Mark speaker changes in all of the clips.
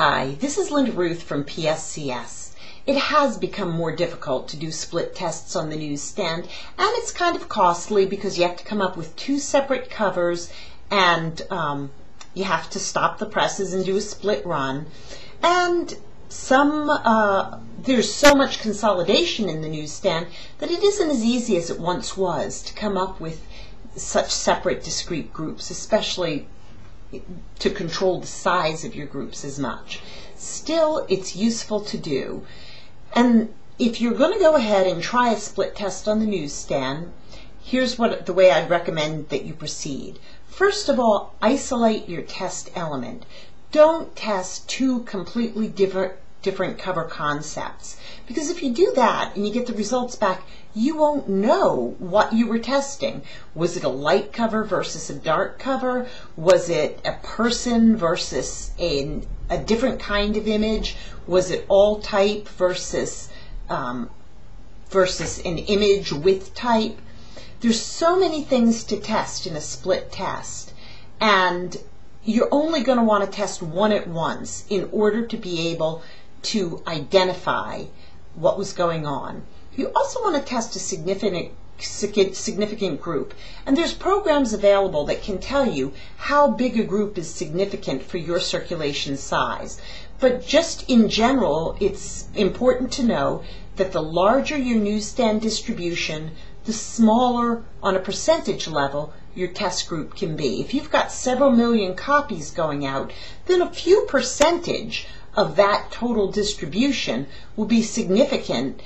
Speaker 1: Hi, this is Ruth from PSCS. It has become more difficult to do split tests on the newsstand, and it's kind of costly because you have to come up with two separate covers and you have to stop the presses and do a split run. And there's so much consolidation in the newsstand that it isn't as easy as it once was to come up with such separate discrete groups, especially to control the size of your groups as much. Still, it's useful to do. And if you're going to go ahead and try a split test on the newsstand, here's the way I'd recommend that you proceed. First of all, isolate your test element. Don't test two completely different cover concepts, because if you do that and you get the results back, you won't know what you were testing. Was it a light cover versus a dark cover? Was it a person versus a different kind of image? Was it all type versus an image with type? There's so many things to test in a split test, and you're only going to want to test one at once in order to be able to identify what was going on. You also want to test a significant group, and there's programs available that can tell you how big a group is significant for your circulation size. But just in general, it's important to know that the larger your newsstand distribution, the smaller on a percentage level your test group can be. If you've got several million copies going out, then a few percentage of that total distribution will be significant.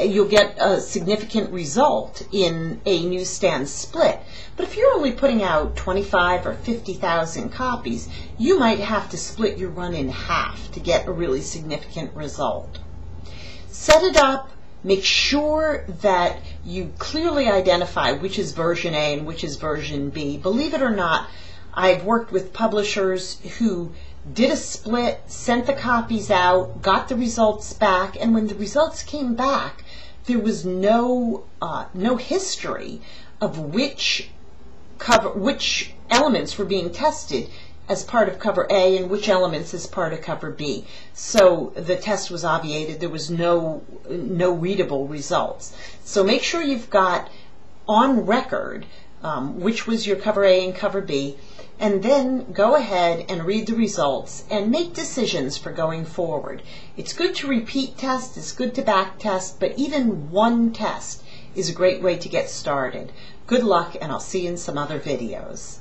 Speaker 1: You'll get a significant result in a newsstand split. But if you're only putting out 25 or 50,000 copies, you might have to split your run in half to get a really significant result. Set it up. Make sure that you clearly identify which is version A and which is version B. Believe it or not, I've worked with publishers who did a split, sent the copies out, got the results back, and when the results came back, there was no history of which elements were being tested as part of cover A and which elements as part of cover B. So the test was obviated. There was no readable results. So make sure you've got on record which was your cover A and cover B, and then go ahead and read the results and make decisions for going forward. It's good to repeat test, it's good to back test, but even one test is a great way to get started. Good luck, and I'll see you in some other videos.